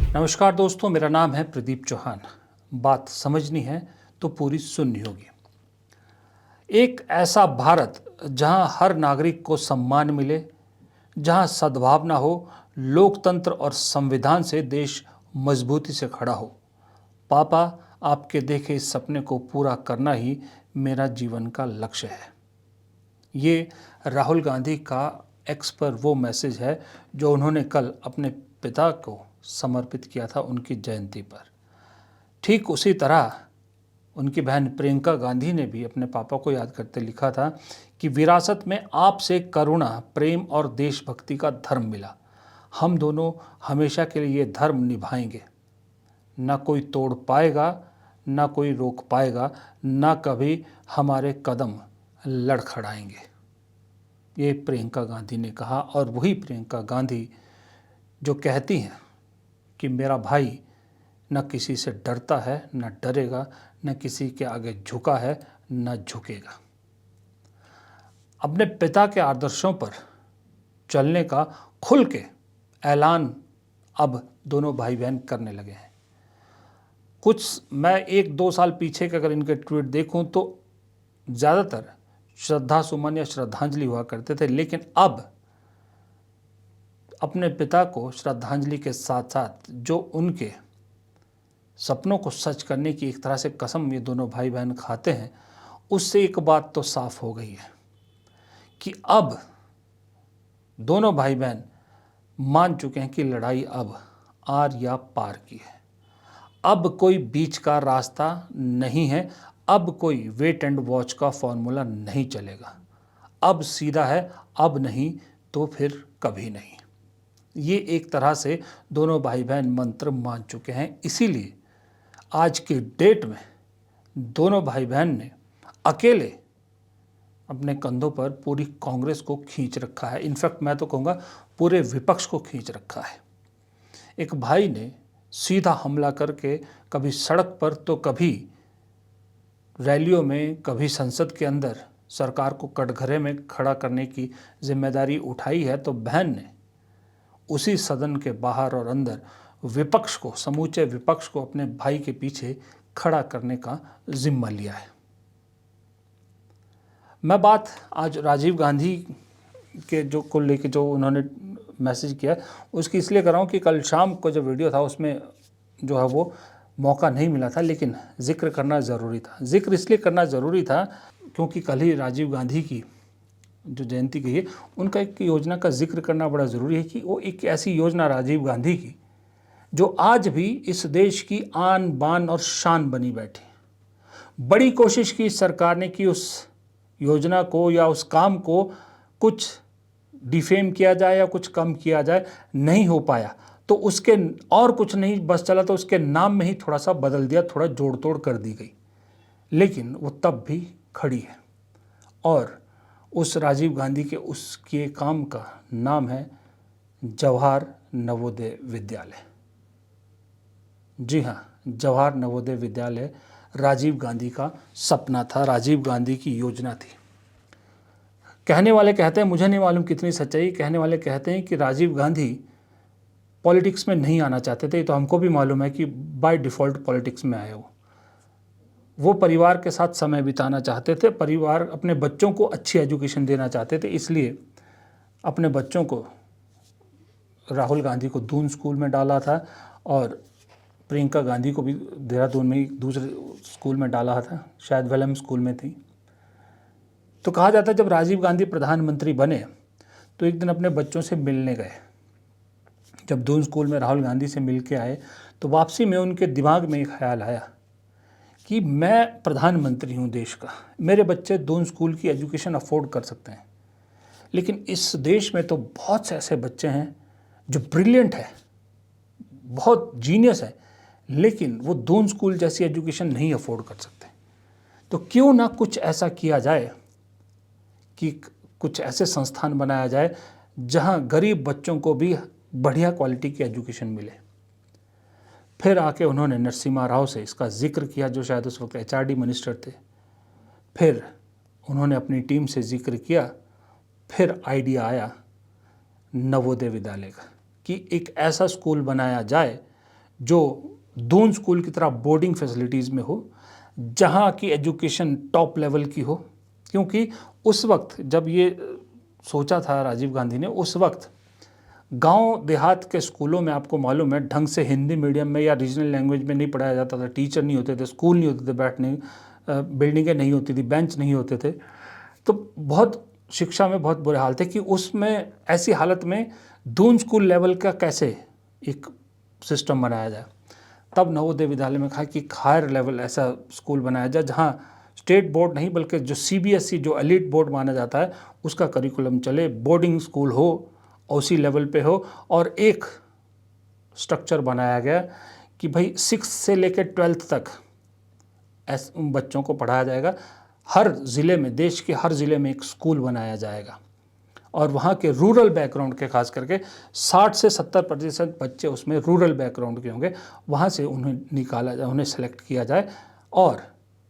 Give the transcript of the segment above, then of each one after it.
नमस्कार दोस्तों, मेरा नाम है प्रदीप चौहान। बात समझनी है तो पूरी सुननी होगी। एक ऐसा भारत जहां हर नागरिक को सम्मान मिले, जहां सद्भावना हो, लोकतंत्र और संविधान से देश मजबूती से खड़ा हो। पापा, आपके देखे इस सपने को पूरा करना ही मेरा जीवन का लक्ष्य है। ये राहुल गांधी का एक्स पर वो मैसेज है जो उन्होंने कल अपने पिता को समर्पित किया था उनकी जयंती पर। ठीक उसी तरह उनकी बहन प्रियंका गांधी ने भी अपने पापा को याद करते लिखा था कि विरासत में आपसे करुणा, प्रेम और देशभक्ति का धर्म मिला। हम दोनों हमेशा के लिए ये धर्म निभाएंगे। न कोई तोड़ पाएगा, न कोई रोक पाएगा, न कभी हमारे कदम लड़खड़ाएंगे। ये प्रियंका गांधी ने कहा। और वही प्रियंका गांधी जो कहती हैं कि मेरा भाई न किसी से डरता है, न डरेगा, न किसी के आगे झुका है, न झुकेगा। अपने पिता के आदर्शों पर चलने का खुल के ऐलान अब दोनों भाई बहन करने लगे हैं। मैं 1-2 साल पीछे के अगर इनके ट्वीट देखूं तो ज़्यादातर श्रद्धा सुमन या श्रद्धांजलि हुआ करते थे, लेकिन अब अपने पिता को श्रद्धांजलि के साथ साथ जो उनके सपनों को सच करने की एक तरह से कसम ये दोनों भाई बहन खाते हैं, उससे एक बात तो साफ हो गई है कि अब दोनों भाई बहन मान चुके हैं कि लड़ाई अब आर या पार की है। अब कोई बीच का रास्ता नहीं है। अब कोई वेट एंड वॉच का फॉर्मूला नहीं चलेगा। अब सीधा है, अब नहीं तो फिर कभी नहीं। ये एक तरह से दोनों भाई बहन मंत्र मान चुके हैं। इसीलिए आज की डेट में दोनों भाई बहन ने अकेले अपने कंधों पर पूरी कांग्रेस को खींच रखा है। इनफैक्ट मैं तो कहूँगा पूरे विपक्ष को खींच रखा है। एक भाई ने सीधा हमला करके कभी सड़क पर तो कभी रैलियों में, कभी संसद के अंदर सरकार को कटघरे में खड़ा करने की जिम्मेदारी उठाई है, तो बहन ने उसी सदन के बाहर और अंदर विपक्ष को, समूचे विपक्ष को अपने भाई के पीछे खड़ा करने का जिम्मा लिया है। मैं बात आज राजीव गांधी के को लेके जो उन्होंने मैसेज किया उसकी इसलिए कर रहा हूँ कि कल शाम को जो वीडियो था उसमें जो है वो मौका नहीं मिला था, लेकिन जिक्र करना ज़रूरी था। जिक्र इसलिए करना ज़रूरी था क्योंकि कल ही राजीव गांधी की जो जयंती की है, उनका एक योजना का जिक्र करना बड़ा ज़रूरी है कि वो एक ऐसी योजना राजीव गांधी की जो आज भी इस देश की आन बान और शान बनी बैठी। बड़ी कोशिश की सरकार ने कि उस योजना को या उस काम को कुछ डिफेम किया जाए या कुछ कम किया जाए, नहीं हो पाया। तो उसके और कुछ नहीं बस चला तो उसके नाम में ही थोड़ा सा बदल दिया, थोड़ा जोड़ तोड़ कर दी गई, लेकिन वो तब भी खड़ी है। और उस राजीव गांधी के उसके काम का नाम है जवाहर नवोदय विद्यालय। जी हाँ, जवाहर नवोदय विद्यालय राजीव गांधी का सपना था, राजीव गांधी की योजना थी। कहने वाले कहते हैं, मुझे नहीं मालूम कितनी सच्चाई, कहने वाले कहते हैं कि राजीव गांधी पॉलिटिक्स में नहीं आना चाहते थे। तो हमको भी मालूम है कि बाय डिफ़ॉल्ट पॉलिटिक्स में आए वो परिवार के साथ समय बिताना चाहते थे, परिवार अपने बच्चों को अच्छी एजुकेशन देना चाहते थे, इसलिए अपने बच्चों को राहुल गांधी को दून स्कूल में डाला था और प्रियंका गांधी को भी देहरादून में ही दूसरे स्कूल में डाला था, शायद वेलम स्कूल में थी। तो कहा जाता है जब राजीव गांधी प्रधानमंत्री बने तो एक दिन अपने बच्चों से मिलने गए। जब दून स्कूल में राहुल गांधी से मिल के आए तो वापसी में उनके दिमाग में एक ख्याल आया कि मैं प्रधानमंत्री हूँ देश का, मेरे बच्चे दून स्कूल की एजुकेशन अफोर्ड कर सकते हैं, लेकिन इस देश में तो बहुत से ऐसे बच्चे हैं जो ब्रिलियंट है, बहुत जीनियस है, लेकिन वो दून स्कूल जैसी एजुकेशन नहीं अफोर्ड कर सकते। तो क्यों ना कुछ ऐसा किया जाए कि कुछ ऐसे संस्थान बनाया जाए जहाँ गरीब बच्चों को भी बढ़िया क्वालिटी की एजुकेशन मिले। फिर आके उन्होंने नरसिम्हा राव से इसका जिक्र किया जो शायद उस वक्त एचआरडी मिनिस्टर थे। फिर उन्होंने अपनी टीम से जिक्र किया। फिर आइडिया आया नवोदय विद्यालय का कि एक ऐसा स्कूल बनाया जाए जो दून स्कूल की तरह बोर्डिंग फैसिलिटीज़ में हो, जहाँ की एजुकेशन टॉप लेवल की हो। क्योंकि उस वक्त जब ये सोचा था राजीव गांधी ने, उस वक्त गांव देहात के स्कूलों में आपको मालूम है ढंग से हिंदी मीडियम में या रीजनल लैंग्वेज में नहीं पढ़ाया जाता था, टीचर नहीं होते थे, स्कूल नहीं होते थे, बैठने बिल्डिंगें नहीं होती थी, बेंच नहीं होते थे। तो बहुत शिक्षा में बहुत बुरे हाल थे कि उसमें ऐसी हालत में दून स्कूल लेवल का कैसे एक सिस्टम बनाया जाए। तब नवोदय विद्यालय में कहा कि हायर लेवल ऐसा स्कूल बनाया जाए जहाँ स्टेट बोर्ड नहीं बल्कि जो CBSE जो एलीट बोर्ड माना जाता है उसका करिकुलम चले, बोर्डिंग स्कूल हो, उसी लेवल पे हो। और एक स्ट्रक्चर बनाया गया कि भाई 6 से लेकर 12th तक बच्चों को पढ़ाया जाएगा। हर ज़िले में, देश के हर ज़िले में एक स्कूल बनाया जाएगा और वहाँ के रूरल बैकग्राउंड के खास करके 60 से 70% बच्चे उसमें रूरल बैकग्राउंड के होंगे। वहाँ से उन्हें निकाला जाए, उन्हें सेलेक्ट किया जाए और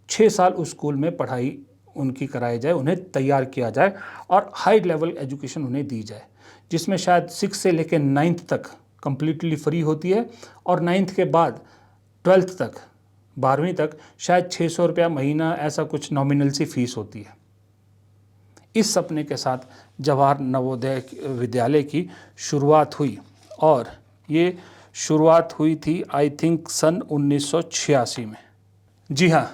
6 साल उस स्कूल में पढ़ाई उनकी कराई जाए, उन्हें तैयार किया जाए और हाई लेवल एजुकेशन उन्हें दी जाए, जिसमें शायद 6 से लेकर 9th तक कम्प्लीटली फ्री होती है और 9th के बाद 12th तक, 12वीं तक शायद 600 रुपया महीना ऐसा कुछ नॉमिनल सी फीस होती है। इस सपने के साथ जवाहर नवोदय विद्यालय की शुरुआत हुई और ये शुरुआत हुई थी आई थिंक सन 1986 में। जी हाँ,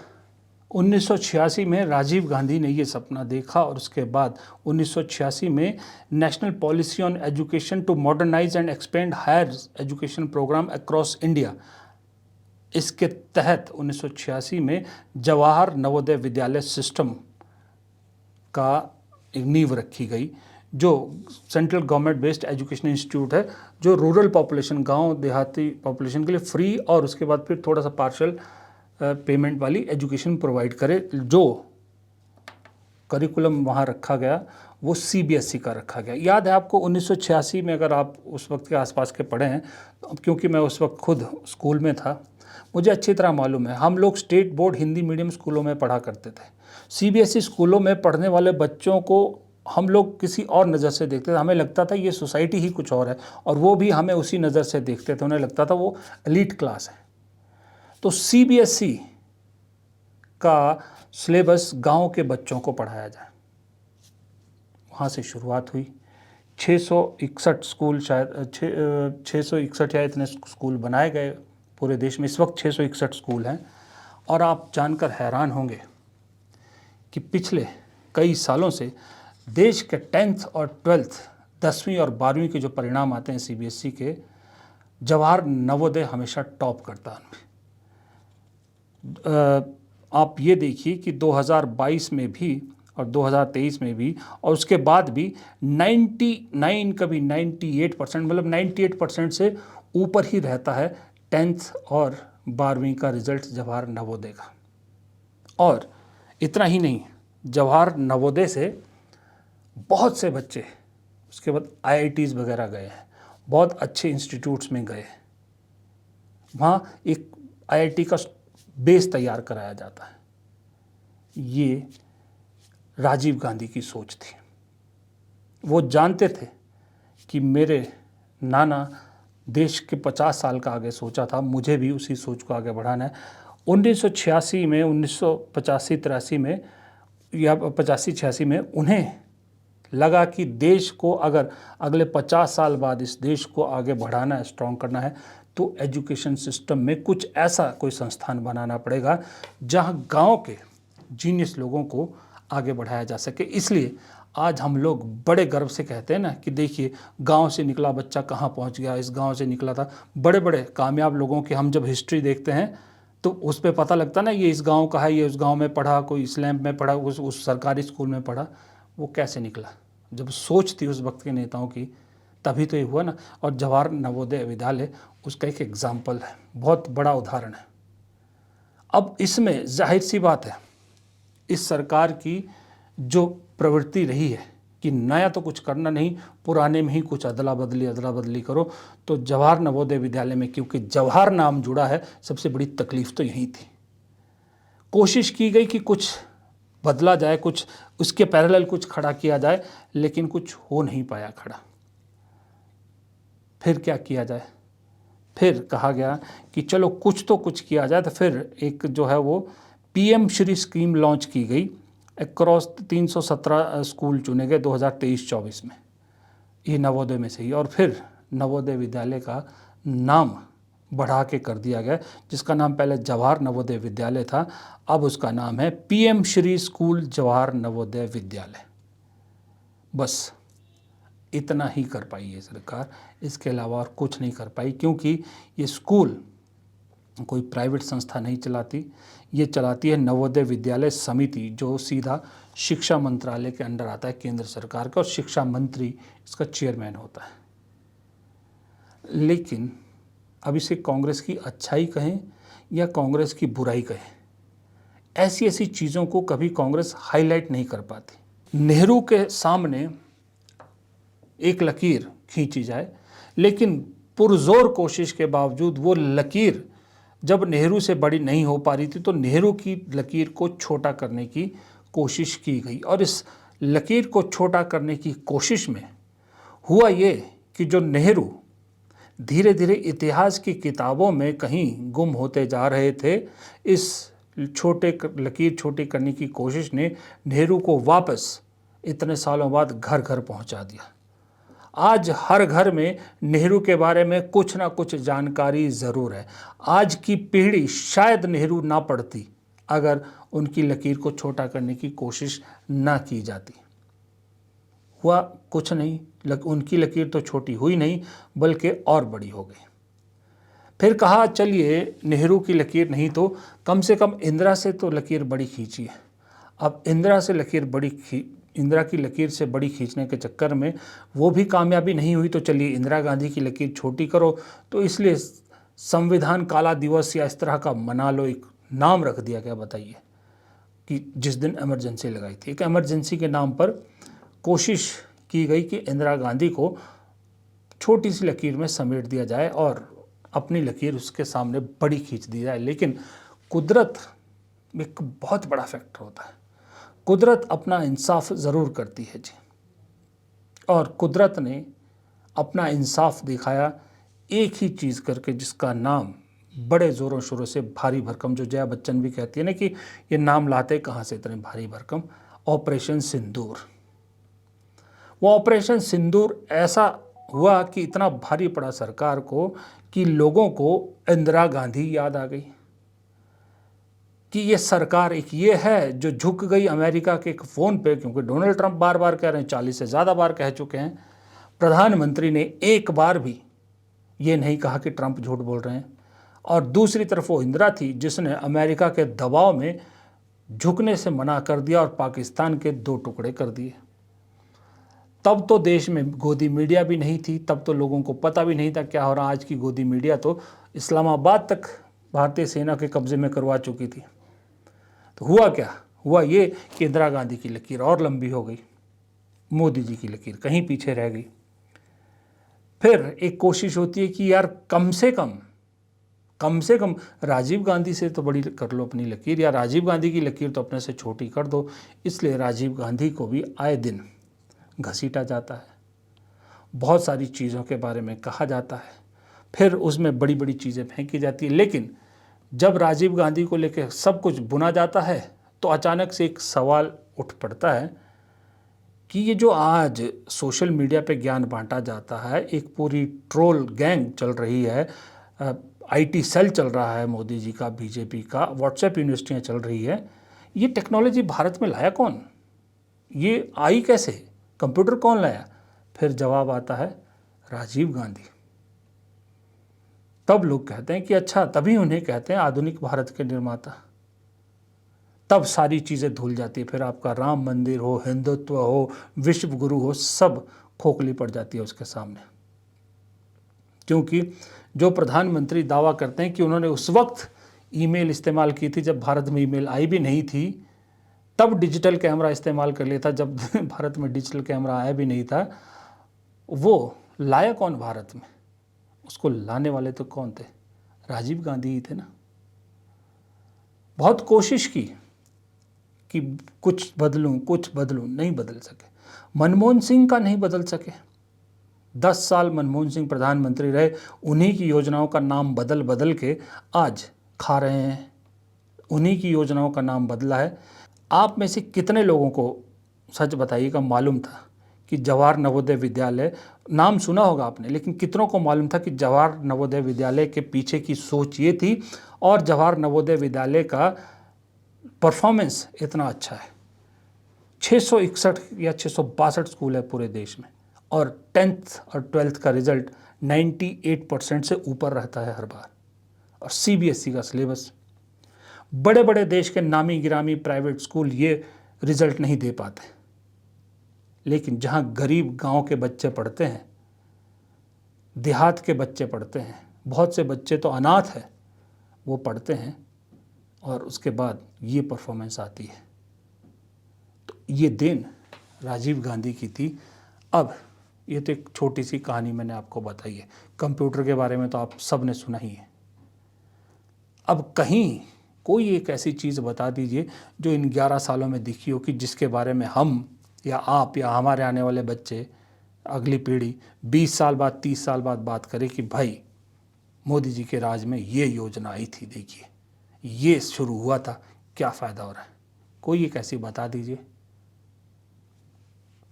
1986 में राजीव गांधी ने ये सपना देखा और उसके बाद 1986 में national policy on education to modernize and expand higher education program across India, इसके तहत 1986 में जवाहर नवोदय विद्यालय सिस्टम का एक नींव रखी गई, जो central government based education institute है, जो रूरल पॉपुलेशन, गांव देहाती पॉपुलेशन के लिए फ्री और उसके बाद फिर थोड़ा सा पार्शल पेमेंट वाली एजुकेशन प्रोवाइड करे। जो करिकुलम वहाँ रखा गया वो CBSE का रखा गया। याद है आपको 1986 में, अगर आप उस वक्त के आसपास के पढ़े हैं, क्योंकि मैं उस वक्त खुद स्कूल में था, मुझे अच्छी तरह मालूम है। हम लोग स्टेट बोर्ड हिंदी मीडियम स्कूलों में पढ़ा करते थे। CBSE स्कूलों में पढ़ने वाले बच्चों को हम लोग किसी और नज़र से देखते थे। हमें लगता था ये सोसाइटी ही कुछ और है और वो भी हमें उसी नज़र से देखते थे। उन्हें लगता था वो एलीट क्लास है। तो CBSE का सिलेबस गांव के बच्चों को पढ़ाया जाए, वहाँ से शुरुआत हुई। 661 स्कूल, शायद 661 या इतने स्कूल बनाए गए पूरे देश में। इस वक्त 661 स्कूल हैं और आप जानकर हैरान होंगे कि पिछले कई सालों से देश के 10th और 12th, 10वीं और 12वीं के जो परिणाम आते हैं CBSE के, जवाहर नवोदय हमेशा टॉप करता है। आप ये देखिए कि 2022 में भी और 2023 में भी और उसके बाद भी 99, कभी 98%, मतलब 98% से ऊपर ही रहता है 10th और 12वीं का रिजल्ट जवाहर नवोदय का। और इतना ही नहीं, जवाहर नवोदय से बहुत से बच्चे उसके बाद IITs वगैरह गए हैं, बहुत अच्छे इंस्टीट्यूट्स में गए। वहाँ एक IIT का बेस तैयार कराया जाता है। ये राजीव गांधी की सोच थी। वो जानते थे कि मेरे नाना देश के 50 साल का आगे सोचा था, मुझे भी उसी सोच को आगे बढ़ाना है। 1986 में, 1985-83 में या 85-86 में उन्हें लगा कि देश को अगर अगले 50 साल बाद इस देश को आगे बढ़ाना है, स्ट्रॉन्ग करना है, तो एजुकेशन सिस्टम में कुछ ऐसा कोई संस्थान बनाना पड़ेगा जहां गांव के जीनियस लोगों को आगे बढ़ाया जा सके। इसलिए आज हम लोग बड़े गर्व से कहते हैं ना कि देखिए गांव से निकला बच्चा कहाँ पहुंच गया, इस गांव से निकला था। बड़े बड़े कामयाब लोगों की हम जब हिस्ट्री देखते हैं तो उस पर पता लगता ना, ये इस गांव का है, ये उस गांव में पढ़ा, कोई स्लैम में पढ़ा, उस सरकारी स्कूल में पढ़ा। वो कैसे निकला? जब सोच थी उस वक्त के नेताओं की, तभी तो ये हुआ ना। और जवाहर नवोदय विद्यालय उसका एक एग्जाम्पल है, बहुत बड़ा उदाहरण है। अब इसमें जाहिर सी बात है, इस सरकार की जो प्रवृत्ति रही है कि नया तो कुछ करना नहीं, पुराने में ही कुछ अदला बदली करो, तो जवाहर नवोदय विद्यालय में क्योंकि जवाहर नाम जुड़ा है, सबसे बड़ी तकलीफ तो यही थी। कोशिश की गई कि कुछ बदला जाए, कुछ उसके पैरेलल कुछ खड़ा किया जाए, लेकिन कुछ हो नहीं पाया खड़ा। फिर क्या किया जाए? फिर कहा गया कि चलो कुछ तो कुछ किया जाए, तो फिर एक जो है वो पीएम श्री स्कीम लॉन्च की गई। अक्रॉस 317 स्कूल चुने गए 2023-24 में, ये नवोदय में से ही। और फिर नवोदय विद्यालय का नाम बढ़ा के कर दिया गया, जिसका नाम पहले जवाहर नवोदय विद्यालय था, अब उसका नाम है पीएम श्री स्कूल जवाहर नवोदय विद्यालय। बस इतना ही कर पाई है सरकार, इसके अलावा और कुछ नहीं कर पाई, क्योंकि ये स्कूल कोई प्राइवेट संस्था नहीं चलाती, ये चलाती है नवोदय विद्यालय समिति, जो सीधा शिक्षा मंत्रालय के अंडर आता है, केंद्र सरकार का, और शिक्षा मंत्री इसका चेयरमैन होता है। लेकिन अब इसे कांग्रेस की अच्छाई कहें या कांग्रेस की बुराई कहें, ऐसी ऐसी चीज़ों को कभी कांग्रेस हाईलाइट नहीं कर पाती। नेहरू के सामने एक लकीर खींची जाए, लेकिन पुरजोर कोशिश के बावजूद वो लकीर जब नेहरू से बड़ी नहीं हो पा रही थी, तो नेहरू की लकीर को छोटा करने की कोशिश की गई। और इस लकीर को छोटा करने की कोशिश में हुआ ये कि जो नेहरू धीरे धीरे इतिहास की किताबों में कहीं गुम होते जा रहे थे, इस लकीर छोटी करने की कोशिश ने नेहरू को वापस इतने सालों बाद घर घर पहुंचा दिया। आज हर घर में नेहरू के बारे में कुछ ना कुछ जानकारी ज़रूर है। आज की पीढ़ी शायद नेहरू ना पढ़ती अगर उनकी लकीर को छोटा करने की कोशिश ना की जाती। हुआ कुछ नहीं, उनकी लकीर तो छोटी हुई नहीं बल्कि और बड़ी हो गई। फिर कहा चलिए नेहरू की लकीर नहीं तो कम से कम इंदिरा से तो लकीर बड़ी खींची है। अब इंदिरा की लकीर से बड़ी खींचने के चक्कर में वो भी कामयाबी नहीं हुई, तो चलिए इंदिरा गांधी की लकीर छोटी करो। तो इसलिए संविधान काला दिवस या इस तरह का मना लो, एक नाम रख दिया गया। बताइए कि जिस दिन इमरजेंसी लगाई थी, एक इमरजेंसी के नाम पर कोशिश की गई कि इंदिरा गांधी को छोटी सी लकीर में समेट दिया जाए और अपनी लकीर उसके सामने बड़ी खींच दी जाए। लेकिन कुदरत एक बहुत बड़ा फैक्टर होता है। कुदरत अपना इंसाफ ज़रूर करती है जी, और कुदरत ने अपना इंसाफ दिखाया एक ही चीज़ करके, जिसका नाम बड़े ज़ोरों शोरों से भारी भरकम, जो जया बच्चन भी कहती है ना कि ये नाम लाते कहाँ से इतने भारी भरकम, ऑपरेशन सिंदूर। वो ऑपरेशन सिंदूर ऐसा हुआ कि इतना भारी पड़ा सरकार को कि लोगों को इंदिरा गांधी याद आ गई कि ये सरकार एक ये है जो झुक गई अमेरिका के एक फ़ोन पे, क्योंकि डोनाल्ड ट्रंप बार बार कह रहे हैं, 40 से ज़्यादा बार कह चुके हैं। प्रधानमंत्री ने एक बार भी ये नहीं कहा कि ट्रंप झूठ बोल रहे हैं। और दूसरी तरफ वो इंदिरा थी जिसने अमेरिका के दबाव में झुकने से मना कर दिया और पाकिस्तान के 2 टुकड़े कर दिए। तब तो देश में गोदी मीडिया भी नहीं थी, तब तो लोगों को पता भी नहीं था क्या हो रहा। आज की गोदी मीडिया तो इस्लामाबाद तक भारतीय सेना के कब्जे में करवा चुकी थी। तो हुआ क्या? हुआ ये कि इंदिरा गांधी की लकीर और लंबी हो गई, मोदी जी की लकीर कहीं पीछे रह गई। फिर एक कोशिश होती है कि यार कम से कम राजीव गांधी से तो बड़ी कर लो अपनी लकीर, या राजीव गांधी की लकीर तो अपने से छोटी कर दो। इसलिए राजीव गांधी को भी आए दिन घसीटा जाता है, बहुत सारी चीज़ों के बारे में कहा जाता है, फिर उसमें बड़ी बड़ी चीज़ें फेंकी जाती है। लेकिन जब राजीव गांधी को लेकर सब कुछ बुना जाता है तो अचानक से एक सवाल उठ पड़ता है कि ये जो आज सोशल मीडिया पे ज्ञान बांटा जाता है, एक पूरी ट्रोल गैंग चल रही है, आईटी सेल चल रहा है मोदी जी का, बीजेपी का, व्हाट्सएप यूनिवर्सिटियाँ चल रही है, ये टेक्नोलॉजी भारत में लाया कौन? ये आई कैसे? कंप्यूटर कौन लाया? फिर जवाब आता है राजीव गांधी। तब लोग कहते हैं कि अच्छा, तभी उन्हें कहते हैं आधुनिक भारत के निर्माता। तब सारी चीज़ें धुल जाती है। फिर आपका राम मंदिर हो, हिंदुत्व हो, विश्व गुरु हो, सब खोखली पड़ जाती है उसके सामने। क्योंकि जो प्रधानमंत्री दावा करते हैं कि उन्होंने उस वक्त ईमेल इस्तेमाल की थी जब भारत में ईमेल आई भी नहीं थी, तब डिजिटल कैमरा इस्तेमाल कर लिया था जब भारत में डिजिटल कैमरा आया भी नहीं था, वो लाया कौन भारत में? उसको लाने वाले तो कौन थे? राजीव गांधी ही थे ना। बहुत कोशिश की कि कुछ बदलूं, नहीं बदल सके। मनमोहन सिंह का नहीं बदल सके, 10 साल मनमोहन सिंह प्रधानमंत्री रहे, उन्हीं की योजनाओं का नाम बदल बदल के आज खा रहे हैं, उन्हीं की योजनाओं का नाम बदला है। आप में से कितने लोगों को, सच बताइएगा, मालूम था कि जवाहर नवोदय विद्यालय, नाम सुना होगा आपने, लेकिन कितनों को मालूम था कि जवाहर नवोदय विद्यालय के पीछे की सोच ये थी और जवाहर नवोदय विद्यालय का परफॉर्मेंस इतना अच्छा है। 661 या 662 स्कूल है पूरे देश में और 10th और 12th का रिजल्ट 98% से ऊपर रहता है हर बार। और CBSE का सिलेबस, बड़े बड़े देश के नामी गिरामी प्राइवेट स्कूल ये रिजल्ट नहीं दे पाते, लेकिन जहाँ गरीब गांव के बच्चे पढ़ते हैं, देहात के बच्चे पढ़ते हैं, बहुत से बच्चे तो अनाथ है, वो पढ़ते हैं और उसके बाद ये परफॉर्मेंस आती है। तो ये देन राजीव गांधी की थी। अब ये तो एक छोटी सी कहानी मैंने आपको बताई है, कंप्यूटर के बारे में तो आप सब ने सुना ही है। अब कहीं कोई एक ऐसी चीज़ बता दीजिए जो इन 11 सालों में दिखी हो कि जिसके बारे में हम या आप या हमारे आने वाले बच्चे, अगली पीढ़ी 20 साल बाद 30 साल बाद बात करे कि भाई मोदी जी के राज में ये योजना आई थी, देखिए ये शुरू हुआ था, क्या फ़ायदा हो रहा है। कोई एक ऐसी बता दीजिए।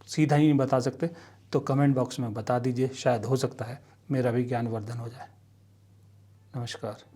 सीधा ही नहीं बता सकते तो कमेंट बॉक्स में बता दीजिए, शायद हो सकता है मेरा भी ज्ञानवर्धन हो जाए। नमस्कार।